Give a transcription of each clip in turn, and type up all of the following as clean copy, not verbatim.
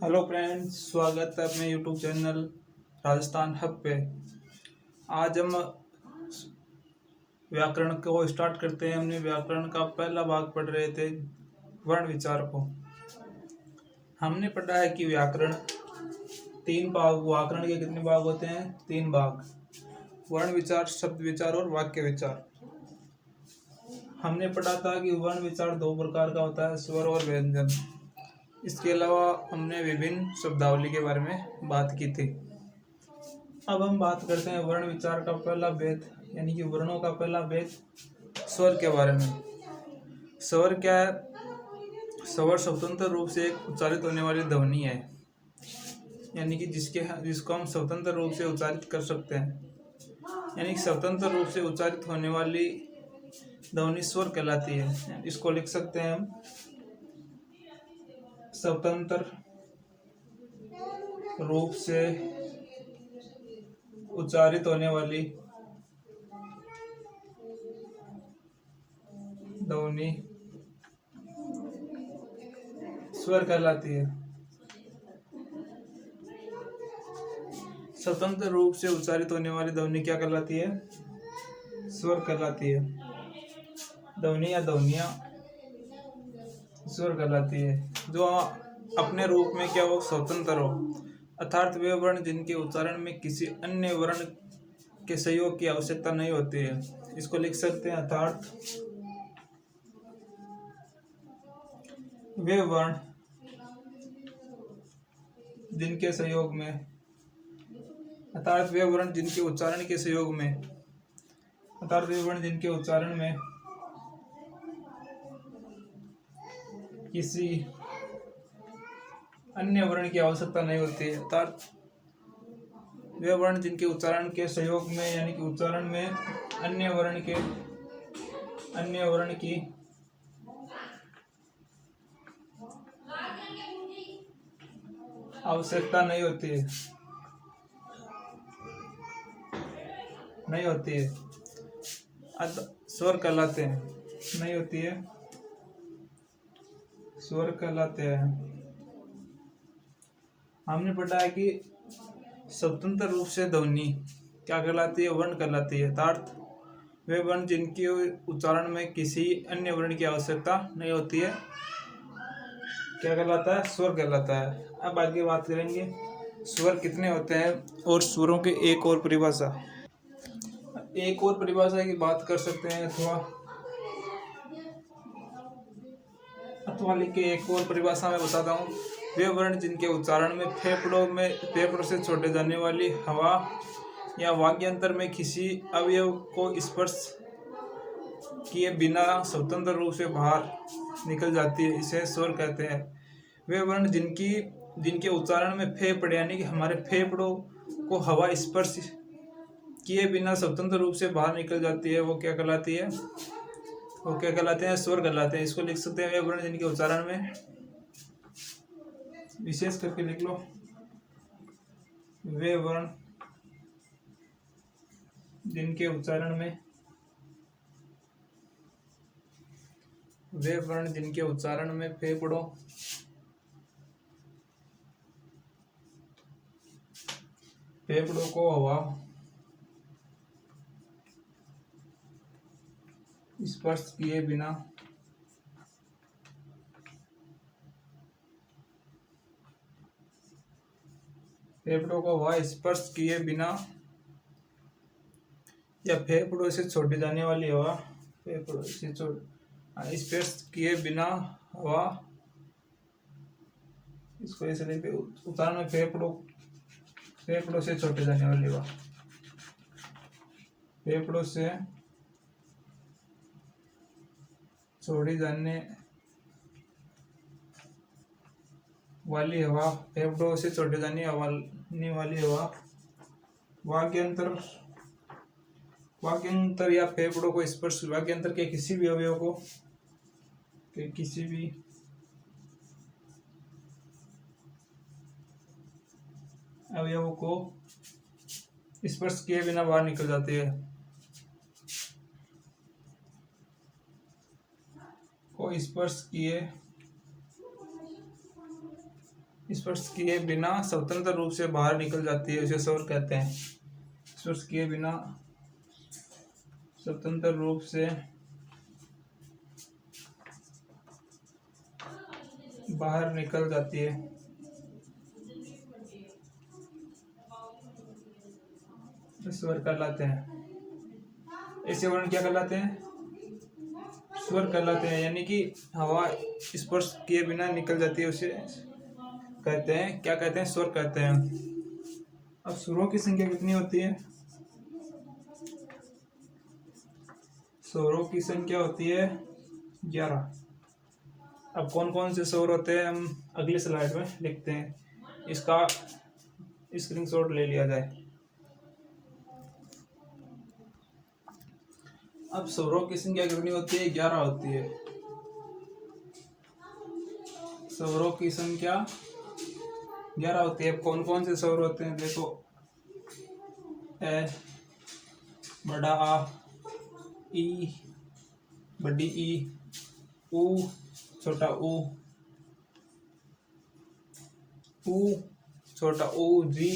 Hello friends, स्वागत है अपने यूट्यूब चैनल राजस्थान हब पे। आज हम व्याकरण को स्टार्ट करते हैं। हमने व्याकरण का पहला भाग पढ़ रहे थे, वर्ण विचार को। हमने पढ़ा है कि व्याकरण तीन भाग, व्याकरण के कितने भाग होते हैं? तीन भाग: वर्ण विचार, शब्द विचार और वाक्य विचार। हमने पढ़ा था कि वर्ण विचार दो प्रकार का होता है, स्वर और व्यंजन। इसके अलावा हमने विभिन्न शब्दावली के बारे में बात की थी। अब हम बात करते हैं वर्ण विचार का पहला भेद, यानी कि वर्णों का पहला भेद, स्वर के बारे में। स्वर क्या है? स्वर स्वतंत्र रूप से एक उच्चारित होने वाली ध्वनि है, यानी कि जिसको हम स्वतंत्र रूप से उच्चारित कर सकते हैं। यानी कि स्वतंत्र रूप से उच्चारित होने वाली ध्वनि स्वर कहलाती है। इसको लिख सकते हैं हम, स्वतंत्र रूप से उच्चारित होने वाली ध्वनि स्वर कहलाती है। स्वतंत्र रूप से उच्चारित होने वाली ध्वनि क्या कहलाती है? स्वर कहलाती है। ध्वनि या ध्वनियाँ स्वर कहलाती है, जो अपने रूप में क्या हो? स्वतंत्र हो। अर्थात वे वर्ण जिनके उच्चारण में किसी अन्य वर्ण के सहयोग की आवश्यकता नहीं होती है। इसको लिख सकते हैं, अर्थात वे वर्ण जिनके सहयोग में, अर्थात वे वर्ण जिनके उच्चारण के सहयोग में, अर्थात वे वर्ण जिनके उच्चारण में किसी अन्य वर्ण की आवश्यकता नहीं होती है। अर्थात वे वर्ण जिनके उच्चारण के सहयोग में, यानी कि उच्चारण में अन्य वर्ण की आवश्यकता नहीं होती है, स्वर कहलाते हैं। नहीं होती है, स्वर कहलाते हैं। हमने पढ़ा है कि स्वतंत्र रूप से ध्वनि क्या कहलाती है? वर्ण कहलाती है। अर्थात वे वर्ण जिनके उच्चारण में किसी अन्य वर्ण की आवश्यकता नहीं होती है, क्या कहलाता है? स्वर कहलाता है। अब आगे बात करेंगे स्वर कितने होते हैं और स्वरों की एक और परिभाषा की बात कर सकते हैं, अथवा लिख के एक और परिभाषा में बताता हूँ। वे वर्ण जिनके उच्चारण में फेफड़ों से छोड़े जाने वाली हवा या वाग्यंतर में किसी अवयव को स्पर्श किए बिना स्वतंत्र रूप से बाहर निकल जाती है, इसे स्वर कहते हैं। वे वर्ण जिनके उच्चारण में फेफड़े, यानी कि हमारे फेफड़ों को हवा स्पर्श किए बिना स्वतंत्र रूप से बाहर निकल जाती है, वो क्या कहलाती है? वो क्या कहलाते हैं? स्वर कहलाते हैं। इसको लिख सकते हैं, वे वर्ण जिनके उच्चारण में, विशेष करके लिख लो, वे वर्ण जिनके उच्चारण में फेफड़ों को हवा स्पर्श किए बिना या फेफड़ों से छोड़ी जाने वाली हवा, स्पर्श किए बिना हवा, इसको ऐसे लिखते, उच्चारण में फेफड़ों से छोड़े जाने वाली हवा, फेफड़ों से छोड़ी जाने वाली हवा, फेफड़ों से छोड़े जाने वाली हवा, वाक्यांतर या फेफड़ों को स्पर्श, वाक्यांतर के किसी भी अवयव को स्पर्श किए बिना बाहर निकल जाती है, को स्पर्श किए स्पर्श किए बिना स्वतंत्र रूप से बाहर निकल जाती है, उसे स्वर कहते हैं। स्पर्श किए बिना स्वतंत्र रूप से बाहर निकल जाती है, स्वर कहलाते हैं। ऐसे वर्ण क्या कहलाते हैं? स्वर कहलाते हैं। यानी कि हवा स्पर्श किए बिना निकल जाती है, उसे कहते हैं, क्या कहते हैं? स्वर कहते हैं। अब स्वरों की संख्या कितनी होती है? स्वरों की संख्या होती है 11। अब कौन कौन से स्वर होते हैं हम अगली स्लाइड में लिखते हैं, इसका स्क्रीनशॉट ले लिया जाए। अब स्वरों की संख्या कितनी होती है? 11 होती है। स्वरों की संख्या 11 होती है। कौन कौन से स्वर होते हैं? देखो, ए, बड़ा आ, ई, बड़ी ई, ऊ, छोटा ऊ, छोटा ऊ, जी,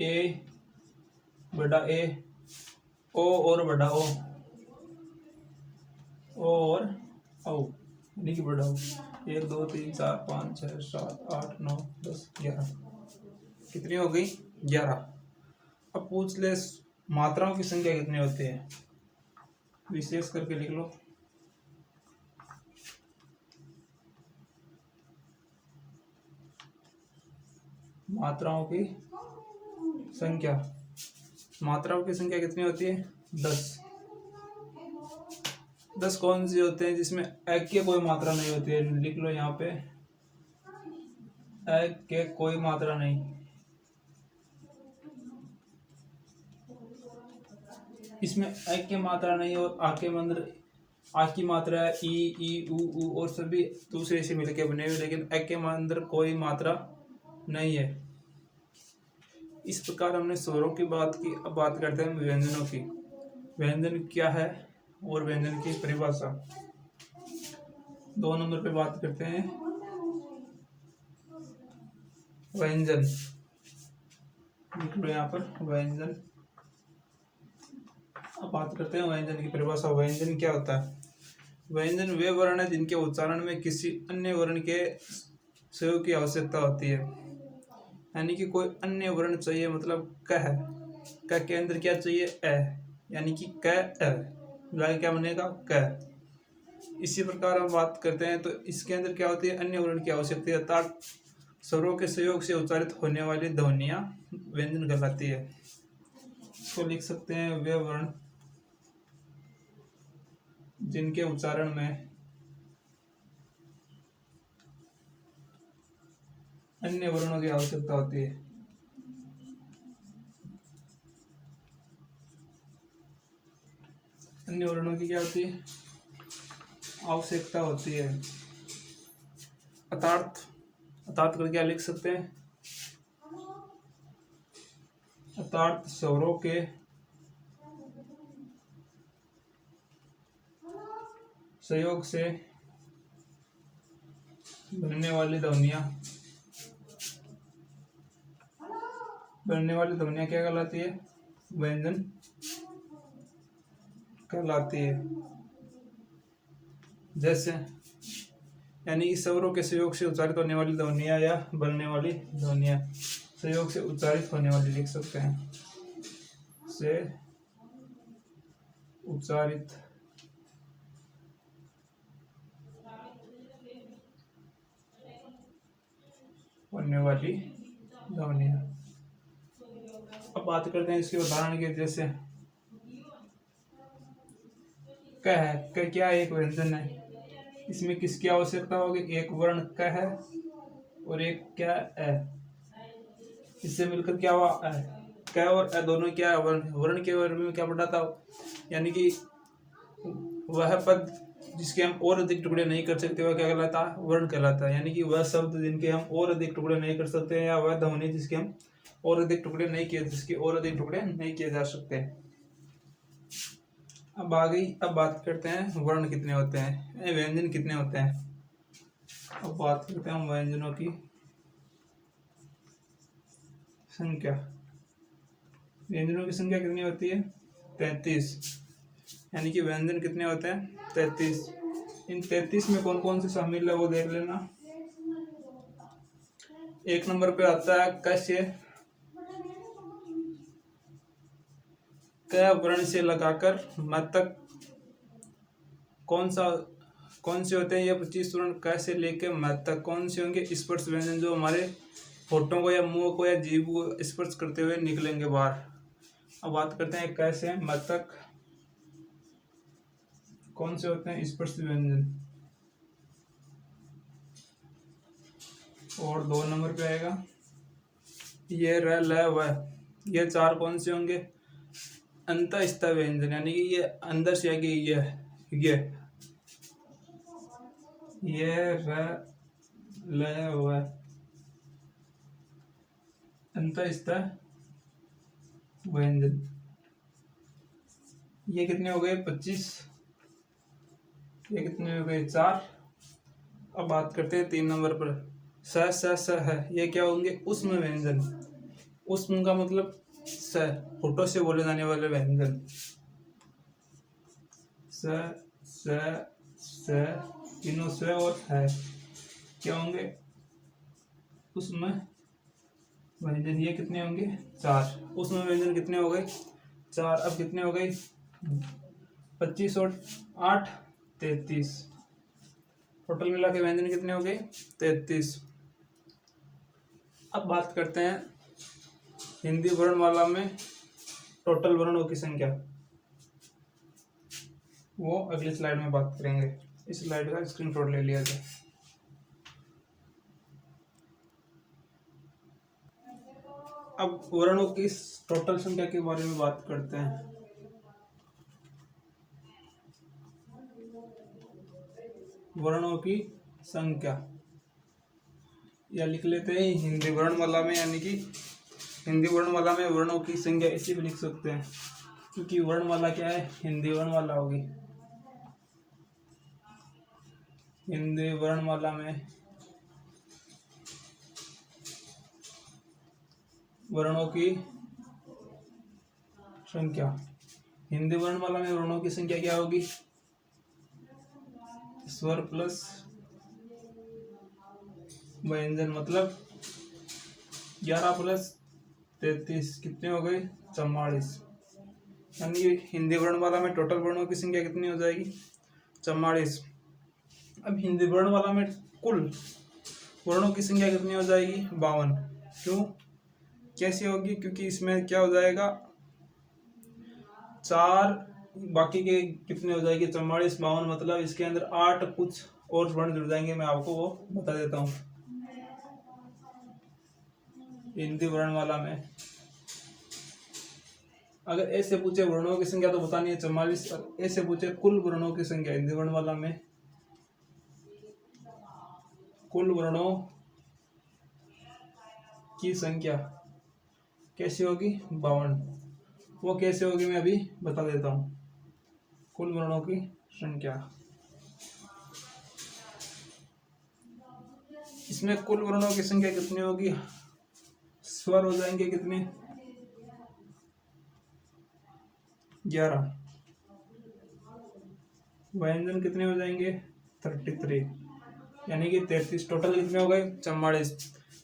ए, बड़ा ए, ओ और बड़ा ओ, और औ, यानी कि बड़ा ओ। 1 2 3 4 5 6 7 8 9 10 11। कितनी हो गई? 11। अब पूछ ले मात्राओं की संख्या कितनी होती है? विशेष करके लिख लो। मात्राओं की संख्या, मात्राओं की संख्या कितनी होती है? 10। 10 कौन से होते हैं जिसमें एक के कोई मात्रा नहीं होती है? लिख लो यहाँ पे, एक के कोई मात्रा नहीं। इसमें एक की मात्रा नहीं और आ के अंदर आ की मात्रा है, ई ऊ और सभी दूसरे से मिलके बने हुए, लेकिन एक के अंदर कोई मात्रा नहीं है। इस प्रकार हमने स्वरों की बात की। अब बात करते हैं व्यंजनों की। व्यंजन क्या है और व्यंजन की परिभाषा। 2 नंबर पे बात करते हैं व्यंजन। लिख लो यहाँ पर व्यंजन। अब बात करते हैं व्यंजन की परिभाषा। व्यंजन क्या होता है? व्यंजन वे वर्ण है जिनके उच्चारण में किसी अन्य वर्ण के सहयोग की आवश्यकता होती है। यानी कि कोई अन्य वर्ण चाहिए, मतलब क है, क के अंदर क्या चाहिए? ए, यानी कि क अ मिला क्या बनेगा? क। इसी प्रकार हम बात करते हैं तो इसके अंदर क्या होती है? अन्य वर्ण की आवश्यकता, अर्थात स्वरों के सहयोग से उच्चारित होने वाली ध्वनियां व्यंजन कहलाती है। इसको लिख सकते हैं, वे वर्ण जिनके उच्चारण में अन्य वर्णों की आवश्यकता होती है। अन्य वर्णों की क्या होती है? आवश्यकता होती है। अर्थात कर क्या लिख सकते हैं? अर्थात स्वरों के सहयोग से बनने वाली ध्वनियां क्या कहलाती है? व्यंजन कहलाती है। जैसे यानी कि स्वरों के सहयोग से उच्चारित होने वाली ध्वनियां या बनने वाली ध्वनियां, सहयोग से उच्चारित होने वाली लिख सकते हैं, से उच्चारित होने वाली ध्वनियां। अब बात करते हैं इसके उदाहरण के। जैसे क है, क क्या एक व्यंजन है। इसमें किसकी आवश्यकता होगी? एक वर्ण क है और एक क्या है, इससे मिलकर क्या हुआ? अ। क और अ दोनों क्या है? वर्ण के वर्ग में क्या पढ़ा था? यानी कि वह पद जिसके हम और अधिक टुकड़े नहीं कर सकते वह क्या कहलाता है? वर्ण कहलाता है। यानी कि वह शब्द जिनके हम और अधिक टुकड़े नहीं कर सकते, या वह ध्वनि जिसके हम और अधिक टुकड़े नहीं किए जा सकते। अब बात करते हैं वर्ण कितने होते हैं, व्यंजन कितने होते हैं। अब बात करते हैं हम व्यंजनों की संख्या। व्यंजनों की संख्या कितनी होती है? 33। यानी कि व्यंजन कितने होते हैं? 33। इन 33 में कौन कौन से शामिल है वो देख लेना। एक नंबर पे आता है कस्य। क वर्ण से लगाकर म तक कौन से होते हैं? ये 25 वर्ण क से लेके म तक कौन से होंगे? स्पर्श व्यंजन, जो हमारे होठों को या मुंह को या जीभ को स्पर्श करते हुए निकलेंगे बाहर। अब बात करते हैं क से म तक कौन से होते हैं स्पर्श व्यंजन। और 2 नंबर पे आएगा ये र ल व। ये 4 कौन से होंगे? अंतःस्थ व्यंजन, यानी कि ये अंदर से आगे ये र ल व अंतःस्थ व्यंजन। ये कितने हो गए? 25। ये कितने हो गए? 4। अब बात करते हैं 3 नंबर पर स है। ये क्या होंगे? उष्म व्यंजन। उष्म का मतलब स, होठों से बोले जाने वाले व्यंजन। स तीनों स और है क्या होंगे? उष्म व्यंजन। ये कितने होंगे? 4। उष्म व्यंजन कितने हो गए? 4। अब कितने हो गए? 25 और 8 33। टोटल मिला के व्यंजन कितने हो गए? 33। अब बात करते हैं हिंदी वर्णमाला में टोटल वर्णों की संख्या। वो अगली स्लाइड में बात करेंगे। इस स्लाइड का स्क्रीनशॉट ले लिया जाए। अब वर्णों की टोटल संख्या के बारे में बात करते हैं। वर्णों की संख्या या लिख लेते हैं हिंदी वर्णमाला में, यानी कि हिंदी वर्णमाला में वर्णों की संख्या ऐसे भी लिख सकते हैं, क्योंकि वर्णमाला क्या है? हिंदी वर्णमाला होगी। हिंदी वर्णमाला में वर्णों की संख्या, हिंदी वर्णमाला में वर्णों की संख्या क्या होगी? स्वर प्लस व्यंजन, मतलब 11 प्लस 33 कितने हो गए? 44। यानी कि हिंदी वर्णमाला में टोटल वर्णों की संख्या कितनी हो जाएगी? 44। अब हिंदी वर्णमाला में कुल वर्णों की संख्या कितनी हो जाएगी? 52। क्यों? कैसे होगी? क्योंकि इसमें क्या हो जाएगा? 4 बाकी के कितने हो जाएगी? 44 52, मतलब इसके अंदर 8 कुछ और वर्ण जुड़ जाएंगे। मैं आपको वो बता देता हूँ। हिंदी वर्णमाला में अगर ऐसे पूछे वर्णों की संख्या तो बतानी है 44, और ऐसे पूछे कुल वर्णों की संख्या हिंदी वर्णमाला में, कुल वर्णों की संख्या कैसी होगी? 52। वो कैसे होगी मैं अभी बता देता हूँ। कुल वर्णों की संख्या, इसमें कुल वर्णों की संख्या कितनी होगी? स्वर हो जाएंगे कितने? 11। व्यंजन कितने हो जाएंगे? 33। यानी कि 33। टोटल कितने हो गए? 44।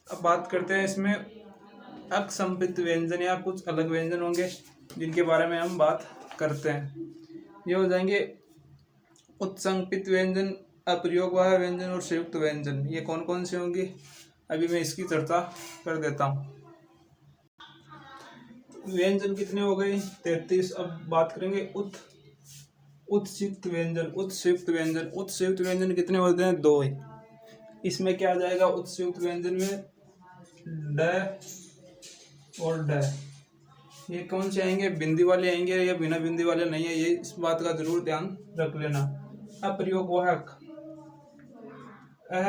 अब बात करते हैं इसमें अकसंपित व्यंजन या कुछ अलग व्यंजन होंगे जिनके बारे में हम बात करते हैं। ये हो जाएंगे उत्संपित व्यंजन, अप्रयोगवाह व्यंजन और संयुक्त व्यंजन। ये कौन कौन से होंगे? अभी मैं इसकी चर्चा कर देता हूँ। व्यंजन कितने हो गए? 33। अब बात करेंगे उत्सयुक्त व्यंजन। उत्सयुक्त व्यंजन, उत्सयुक्त व्यंजन कितने होते हैं? 2। इसमें क्या आ जाएगा? उत्सयुक्त व्यंजन में ड और ड। ये कौन से आएंगे? बिंदी वाले आएंगे या बिना बिंदी वाले नहीं है, ये इस बात का जरूर ध्यान रख लेना। अप्रयोगवाहक अह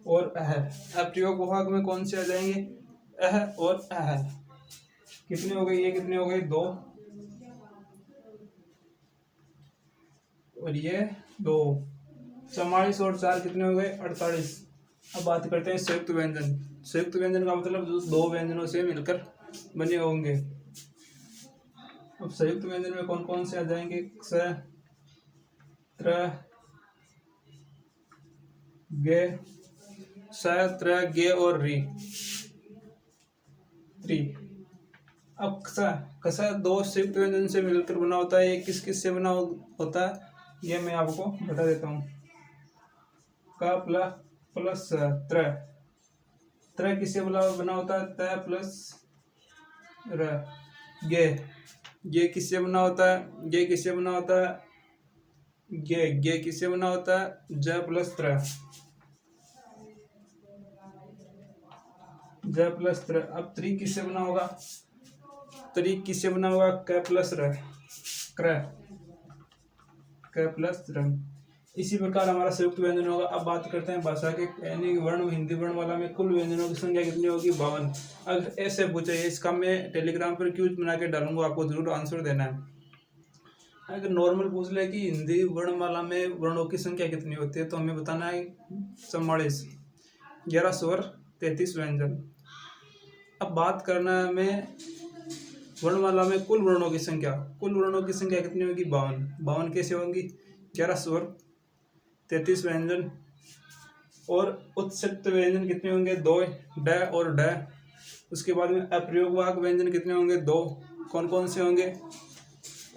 और अह। अप्रयोगवाहक में कौन से आ जाएंगे? अह और अह। कितने हो गए? ये कितने हो गए? 2 और ये 2। 44 और 4 कितने हो गए? 48। अब बात करते हैं संयुक्त व्यंजन। संयुक्त व्यंजन का मतलब जो दो व्यंजनों से मिलकर बने होंगे। अब संयुक्त व्यंजन में कौन कौन से आ जाएंगे? स, त्र, गे, स, त्र, गे और री, त्री। अब कसा दो संयुक्त व्यंजन से मिलकर बना होता है। ये किस किस से बना होता है ये मैं आपको बता देता हूँ। क प्लस त्र, त्र किससे बना होता है? त प्लस र। गे किससे बना होता है? गे किससे बना होता है? गे किससे बना होता है? ज प्लस त्र, ज प्लस त्र। अब त्री किससे बना होगा? त्री किससे बना होगा? क प्लस र, क्र, क प्लस र। इसी प्रकार हमारा संयुक्त व्यंजन होगा। अब बात करते हैं भाषा के यानी वर्ण हिंदी वर्ण वाला में कुल व्यंजनों की संख्या कितनी होगी? 52। अगर ऐसे पूछे इसका मैं टेलीग्राम पर क्यूज बना के डालूंगा, आपको जरूर आंसर देना है। अगर नॉर्मल पूछ ले कि हिंदी वर्णमाला में वर्णों की संख्या कितनी होती है, तो हमें बताना है 44, 11 स्वर, 33 व्यंजन। अब बात करना है हमें वर्णमाला में कुल वर्णों की संख्या। कुल वर्णों की संख्या कितनी होगी? 52। 52 कैसे होंगी? 11 स्वर, 33 व्यंजन और उत्सर्ग व्यंजन कितने होंगे? 2, ड और ड। उसके बाद में अप्रयोगवाहक व्यंजन कितने होंगे? 2। कौन कौन से होंगे?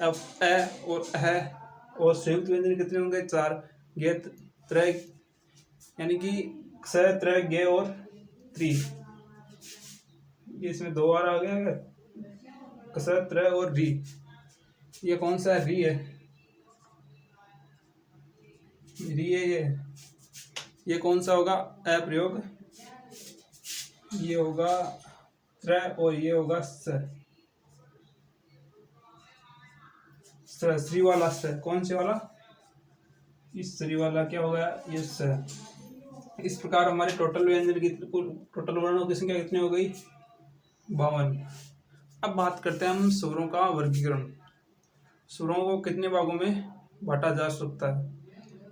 अब ए और है। और संयुक्त व्यंजन कितने होंगे? 4, गे, त्र, यानी कि स, त्र, गे और त्री। ये इसमें 2 बार आ गया है, कस, त्र और री। ये कौन सा है? री है, री है ये कौन सा होगा? अप्रयोग। ये होगा त्र और ये होगा स, श्री वाला स। कौन से वाला? इस श्री वाला क्या होगा? ये स। इस प्रकार हमारे टोटल व्यंजन की टोटल वर्णों की संख्या कितनी हो गई? 52। अब बात करते हैं हम स्वरों का वर्गीकरण। स्वरों को कितने भागों में बांटा जा सकता है?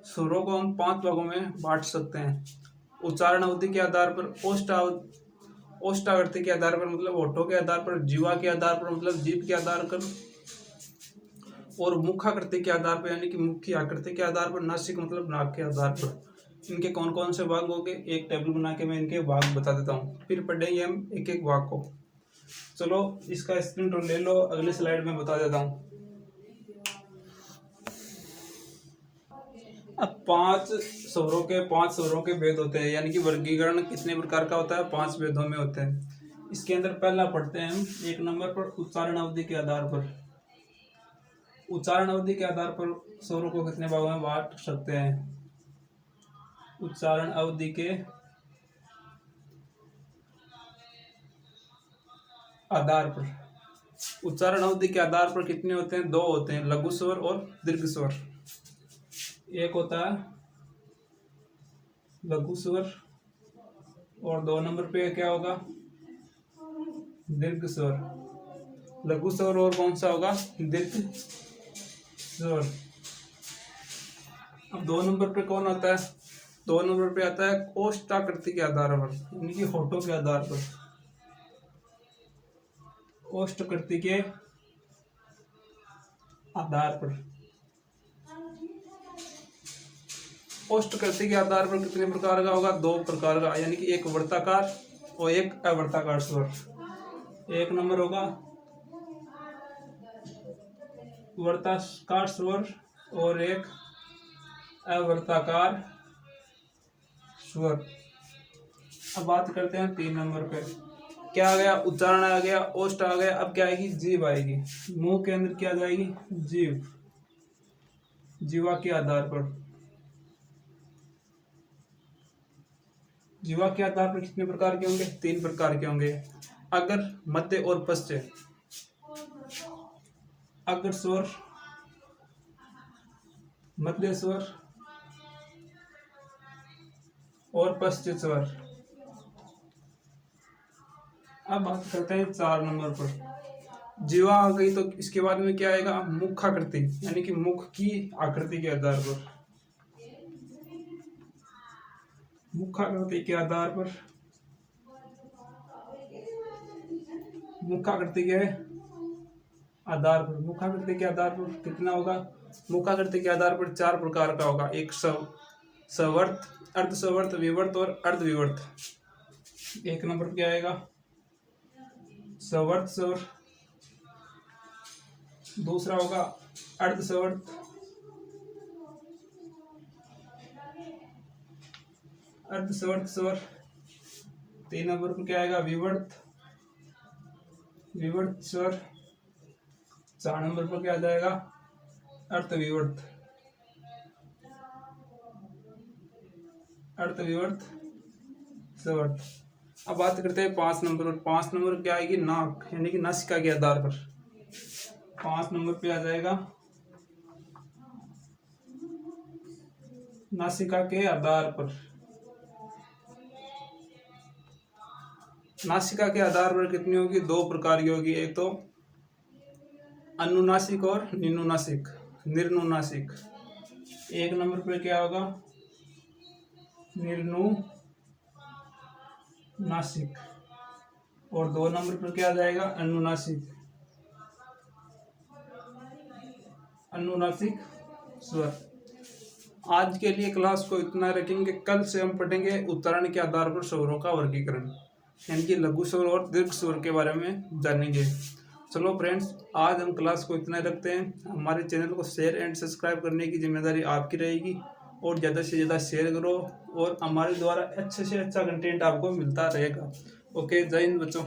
स्वरों को हम 5 भागों में बांट सकते हैं। उच्चारण अवधि के आधार पर, ओष्ठावृत्ति के आधार पर मतलब होठों के आधार पर, जीवा के आधार पर मतलब जीभ के आधार पर, और मुखाकृति के आधार पर यानी कि मुख की आकृति के आधार पर, नासिक मतलब नाक के आधार पर। इनके कौन कौन से भाग होंगे? एक टेबल बना के मैं इनके भाग बता देता हूँ, फिर पढ़ेंगे हम एक एक भाग को। चलो इसका स्क्रीनशॉट ले लो, अगली स्लाइड में बता देता हूँ। अब 5 स्वरों के भेद होते हैं, यानी कि वर्गीकरण कितने प्रकार का होता है? 5 भेदों में होते हैं। इसके अंदर पहला पढ़ते हैं हम 1 नंबर पर उच्चारण अवधि के आधार पर। उच्चारण अवधि के आधार पर स्वरों को कितने भागों में बांट सकते हैं? उच्चारण अवधि के आधार पर, उच्चारण अवधि के आधार पर कितने होते हैं? 2 होते हैं, लघु स्वर और दीर्घ स्वर। एक होता है लघु स्वर और 2 नंबर पे क्या होगा? दीर्घ स्वर। लघु स्वर और कौन सा होगा? दीर्घ स्वर। अब 2 नंबर पे कौन आता है? 2 नंबर पे आता है ओष्ठाकृति के आधार पर, यानी कि होठों के आधार पर। ओष्ठाकृति के आधार पर, ओष्ठाकृति के आधार पर कितने प्रकार का होगा? 2 प्रकार का, यानी कि एक वर्ताकार और एक अवर्ताकार स्वर। एक नंबर होगा वर्ताकार स्वर और एक अवर्ताकार स्वर। अब बात करते हैं 3 नंबर पे। क्या आ गया? उच्चारण आ गया, ओष्ठ आ गया। अब क्या आएगी? जीभ आएगी। मुंह के अंदर क्या जाएगी? जीभ, जीवा के आधार पर। जीवा के आधार पर कितने प्रकार के होंगे? 3 प्रकार के होंगे, अग्र, मध्य और पश्च। अग्र स्वर, मध्य स्वर और पश्च स्वर। अब बात करते हैं 4 नंबर पर। जीवा आ गई तो इसके बाद में क्या आएगा? मुखाकृति, यानी कि मुख की आकृति के आधार पर। मुखाकृति के आधार पर, मुखाकृति के आधार पर, मुखाकृति के आधार पर कितना होगा? मुखाकृति के आधार पर 4 प्रकार का होगा। एक सवर्त, अर्धसवर्त, विवर्त और अर्धविवर्त। एक नंबर क्या आएगा? सवर्त स्वर। दूसरा होगा अर्धसवर्त, अर्धसवर्त स्वर। 3 नंबर पर क्या आएगा? विवर्त, विवर्त स्वर। 4 नंबर पर क्या आ जाएगा? अर्थविवर्त, अर्थविवर्त स्वर। अब बात करते हैं 5 नंबर पर। 5 नंबर क्या आएगी? नाक, यानी कि नासिका के आधार पर। 5 नंबर पे आ जाएगा नासिका के आधार पर। नासिका के आधार पर कितनी होगी? 2 प्रकार की होगी। एक तो अनुनासिक और निनुनासिक, निर्नुनासिक। 1 नंबर पे क्या होगा? निर्नुनासिक। और 2 नंबर पर क्या आ जाएगा? अनुनासिक, अनुनासिक स्वर। आज के लिए क्लास को इतना रखेंगे। कल से हम पढ़ेंगे उच्चारण के आधार पर स्वरों का वर्गीकरण, यानी कि लघु स्वर और दीर्घ स्वर के बारे में जानेंगे। चलो फ्रेंड्स, आज हम क्लास को इतना रखते हैं। हमारे चैनल को शेयर एंड सब्सक्राइब करने की जिम्मेदारी आपकी रहेगी, और ज़्यादा से ज़्यादा शेयर करो, और हमारे द्वारा अच्छे से अच्छा कंटेंट आपको मिलता रहेगा। ओके, जय हिंद बच्चों।